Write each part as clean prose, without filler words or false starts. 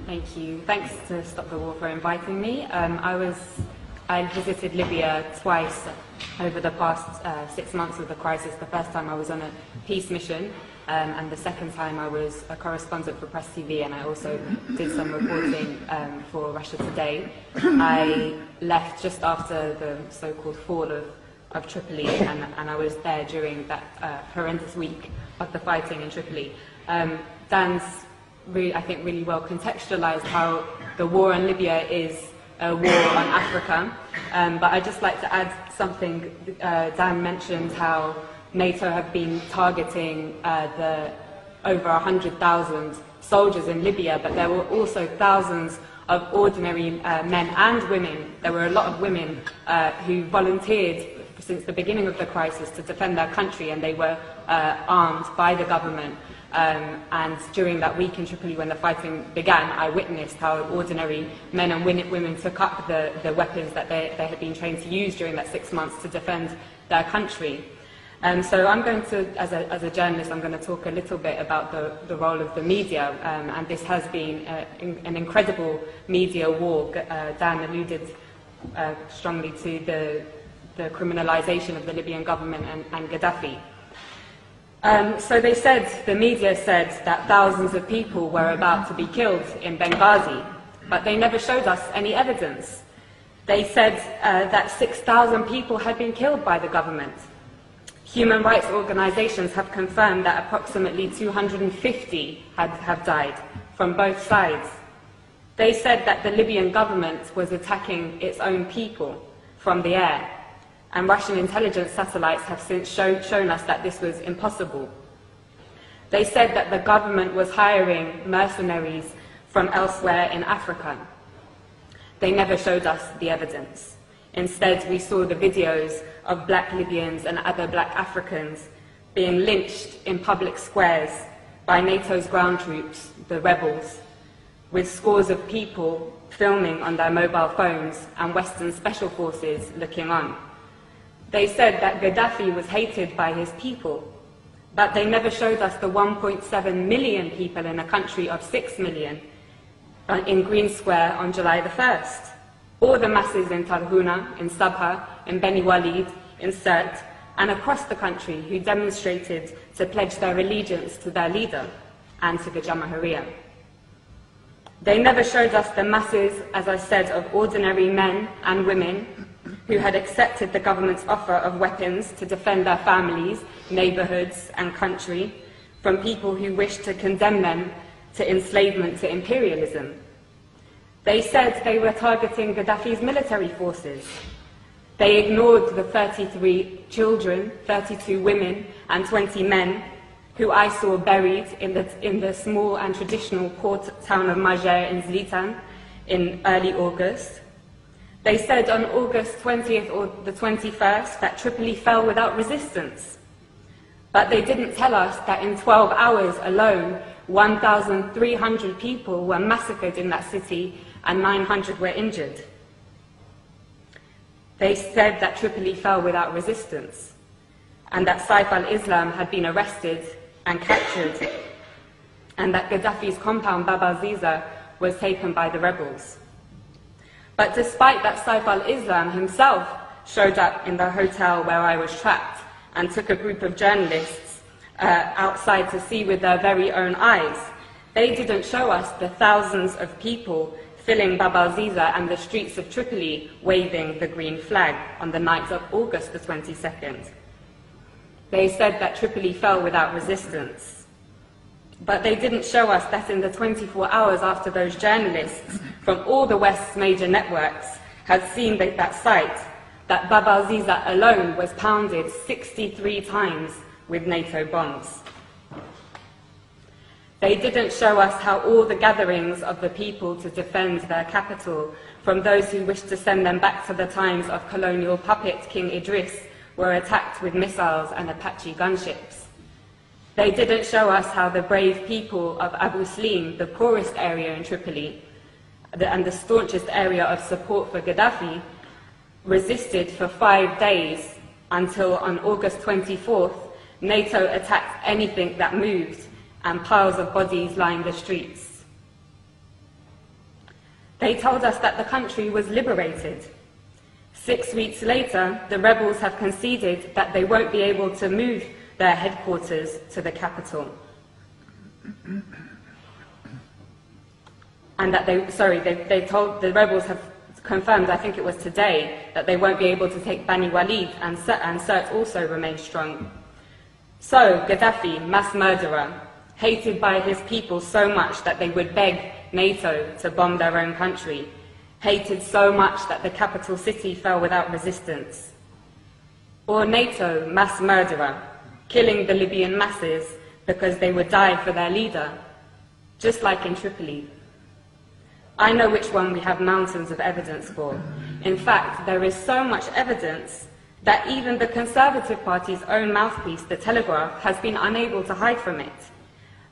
Thank you. Thanks to Stop the War for inviting me. I visited Libya twice over the past 6 months of the crisis. The first time I was on a peace mission, and the second time I was a correspondent for Press TV, and I also did some reporting for Russia Today. I left just after the so-called fall of Tripoli, and I was there during that horrendous week of the fighting in Tripoli. Dan's I think really well contextualized how the war in Libya is a war on Africa, but I'd just like to add something. Dan mentioned how NATO have been targeting the over 100,000 soldiers in Libya, but there were also thousands of ordinary men and women. There were a lot of women who volunteered since the beginning of the crisis to defend their country, and they were armed by the government. And during that week in Tripoli when the fighting began, I witnessed how ordinary men and women took up the weapons that they had been trained to use during that 6 months to defend their country. So I'm going to, as a journalist, I'm going to talk a little bit about the role of the media, and this has been an incredible media war. Dan alluded strongly to the criminalization of the Libyan government and Gaddafi. So the media said that thousands of people were about to be killed in Benghazi, but they never showed us any evidence. They said that 6,000 people had been killed by the government. Human rights organizations have confirmed that approximately 250 have died from both sides. They said that the Libyan government was attacking its own people from the air, and Russian intelligence satellites have since shown us that this was impossible. They said that the government was hiring mercenaries from elsewhere in Africa. They never showed us the evidence. Instead, we saw the videos of black Libyans and other black Africans being lynched in public squares by NATO's ground troops, the rebels, with scores of people filming on their mobile phones and Western special forces looking on. They said that Gaddafi was hated by his people, but they never showed us the 1.7 million people in a country of 6 million in Green Square on July the 1st, or the masses in Tarhuna, in Sabha, in Beni Walid, in Sirte, and across the country who demonstrated to pledge their allegiance to their leader and to the Jamahiriya. They never showed us the masses, as I said, of ordinary men and women who had accepted the government's offer of weapons to defend their families, neighborhoods, and country from people who wished to condemn them to enslavement, to imperialism. They said they were targeting Gaddafi's military forces. They ignored the 33 children, 32 women, and 20 men who I saw buried in the small and traditional port town of Majer in Zlitan in early August. They said on August 20th or the 21st that Tripoli fell without resistance. But they didn't tell us that in 12 hours alone, 1,300 people were massacred in that city and 900 were injured. They said that Tripoli fell without resistance and that Saif al-Islam had been arrested and captured and that Gaddafi's compound Bab al-Ziza was taken by the rebels. But despite that, Saif al-Islam himself showed up in the hotel where I was trapped and took a group of journalists outside to see with their very own eyes. They didn't show us the thousands of people filling Bab al-Ziza and the streets of Tripoli waving the green flag on the night of August the 22nd. They said that Tripoli fell without resistance. But they didn't show us that in the 24 hours after those journalists from all the West's major networks had seen that site, that Bab al-Ziza alone was pounded 63 times with NATO bombs. They didn't show us how all the gatherings of the people to defend their capital, from those who wished to send them back to the times of colonial puppet King Idris, were attacked with missiles and Apache gunships. They didn't show us how the brave people of Abu Slim, the poorest area in Tripoli, and the staunchest area of support for Gaddafi, resisted for 5 days until on August 24th, NATO attacked anything that moved and piles of bodies lined the streets. They told us that the country was liberated. 6 weeks later, the rebels have conceded that they won't be able to move their headquarters to the capital. And that the rebels have confirmed, I think it was today, that they won't be able to take Bani Walid, and Sirte also remains strong. So, Gaddafi, mass murderer, hated by his people so much that they would beg NATO to bomb their own country, hated so much that the capital city fell without resistance. Or NATO, mass murderer, killing the Libyan masses because they would die for their leader, just like in Tripoli. I know which one we have mountains of evidence for. In fact, there is so much evidence that even the Conservative Party's own mouthpiece, The Telegraph, has been unable to hide from it.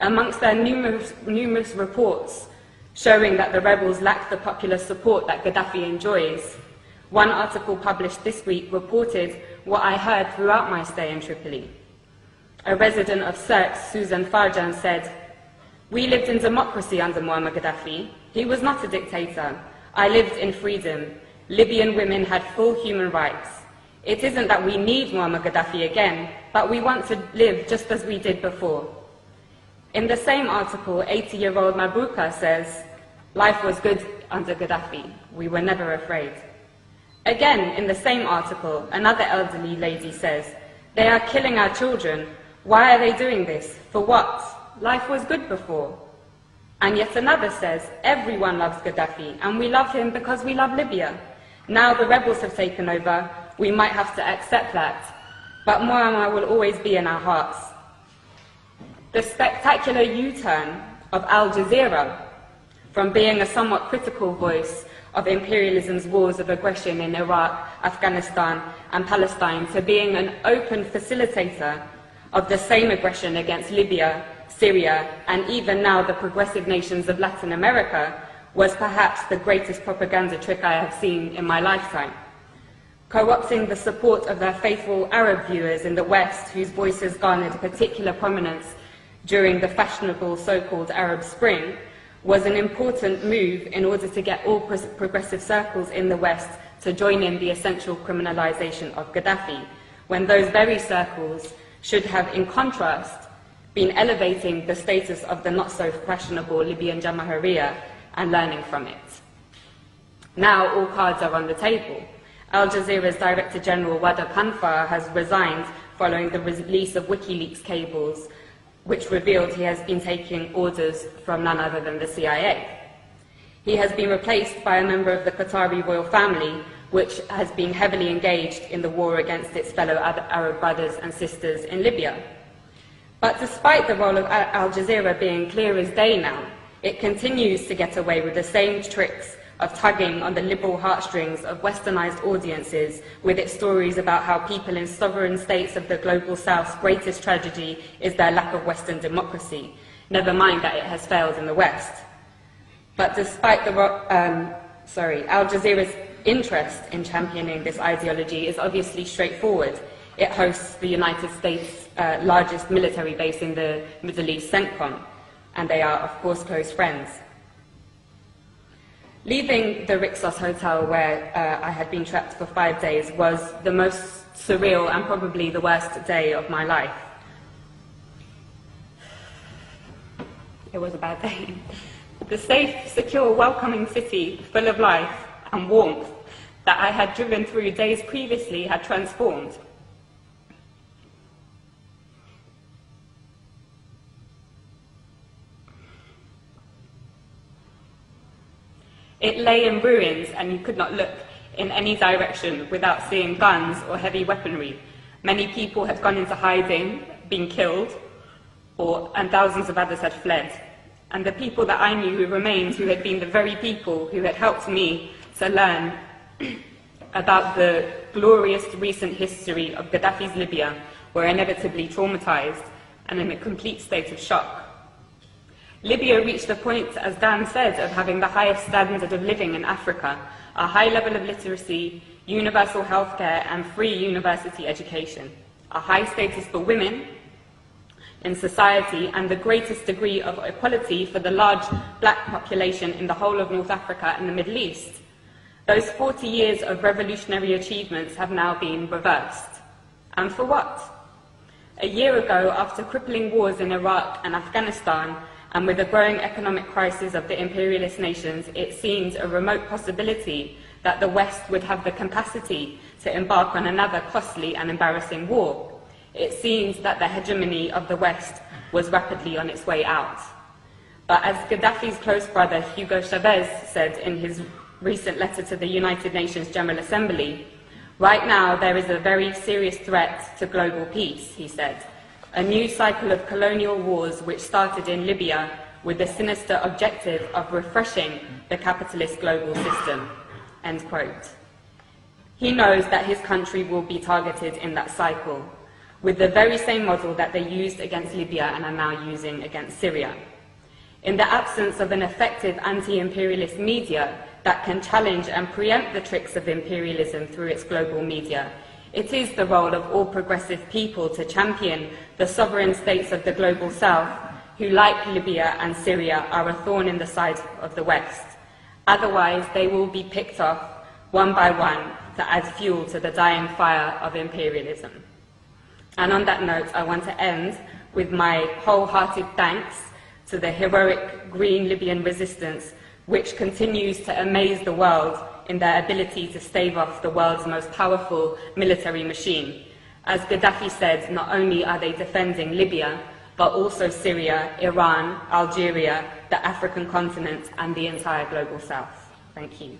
Amongst their numerous reports showing that the rebels lack the popular support that Gaddafi enjoys, one article published this week reported what I heard throughout my stay in Tripoli. A resident of Sirte, Susan Farjan, said, "We lived in democracy under Muammar Gaddafi. He was not a dictator. I lived in freedom. Libyan women had full human rights. It isn't that we need Muammar Gaddafi again, but we want to live just as we did before." In the same article, 80-year-old Mabruka says, "Life was good under Gaddafi. We were never afraid." Again, in the same article, another elderly lady says, "They are killing our children. Why are they doing this? For what? Life was good before." And yet another says, "Everyone loves Gaddafi, and we love him because we love Libya. Now the rebels have taken over, we might have to accept that. But Muammar will always be in our hearts." The spectacular U-turn of Al Jazeera, from being a somewhat critical voice of imperialism's wars of aggression in Iraq, Afghanistan, and Palestine, to being an open facilitator of the same aggression against Libya, Syria, and even now the progressive nations of Latin America, was perhaps the greatest propaganda trick I have seen in my lifetime. Co-opting the support of their faithful Arab viewers in the West, whose voices garnered particular prominence during the fashionable so-called Arab Spring, was an important move in order to get all progressive circles in the West to join in the essential criminalization of Gaddafi, when those very circles should have, in contrast, been elevating the status of the not-so-fashionable Libyan Jamahiriya and learning from it. Now all cards are on the table. Al Jazeera's Director General Wada Kanfar has resigned following the release of WikiLeaks cables, which revealed he has been taking orders from none other than the CIA. He has been replaced by a member of the Qatari royal family, which has been heavily engaged in the war against its fellow Arab brothers and sisters in Libya. But despite the role of Al Jazeera being clear as day now, it continues to get away with the same tricks of tugging on the liberal heartstrings of westernized audiences with its stories about how people in sovereign states of the global South's greatest tragedy is their lack of Western democracy, never mind that it has failed in the West. But despite Al Jazeera's interest in championing this ideology is obviously straightforward. It hosts the United States' largest military base in the Middle East, CENTCOM, and they are, of course, close friends. Leaving the Rixos Hotel, where I had been trapped for 5 days, was the most surreal and probably the worst day of my life. It was a bad day. The safe, secure, welcoming city, full of life and warmth that I had driven through days previously had transformed. It lay in ruins, and you could not look in any direction without seeing guns or heavy weaponry. Many people had gone into hiding, been killed, and thousands of others had fled. And the people that I knew who remained, who had been the very people who had helped me to learn about the glorious recent history of Gaddafi's Libya, were inevitably traumatized and in a complete state of shock. Libya reached a point, as Dan said, of having the highest standard of living in Africa, a high level of literacy, universal healthcare, and free university education, a high status for women, in society and the greatest degree of equality for the large black population in the whole of North Africa and the Middle East. Those 40 years of revolutionary achievements have now been reversed. And for what? A year ago, after crippling wars in Iraq and Afghanistan, and with the growing economic crisis of the imperialist nations, it seemed a remote possibility that the West would have the capacity to embark on another costly and embarrassing war. It seems that the hegemony of the West was rapidly on its way out. But as Gaddafi's close brother Hugo Chavez said in his recent letter to the United Nations General Assembly, right now there is a very serious threat to global peace, he said. A new cycle of colonial wars which started in Libya with the sinister objective of refreshing the capitalist global system. End quote. He knows that his country will be targeted in that cycle, with the very same model that they used against Libya and are now using against Syria. In the absence of an effective anti-imperialist media that can challenge and preempt the tricks of imperialism through its global media, it is the role of all progressive people to champion the sovereign states of the global south, who, like Libya and Syria, are a thorn in the side of the West. Otherwise, they will be picked off one by one to add fuel to the dying fire of imperialism. And on that note, I want to end with my wholehearted thanks to the heroic Green Libyan resistance, which continues to amaze the world in their ability to stave off the world's most powerful military machine. As Gaddafi said, not only are they defending Libya, but also Syria, Iran, Algeria, the African continent, and the entire global south. Thank you.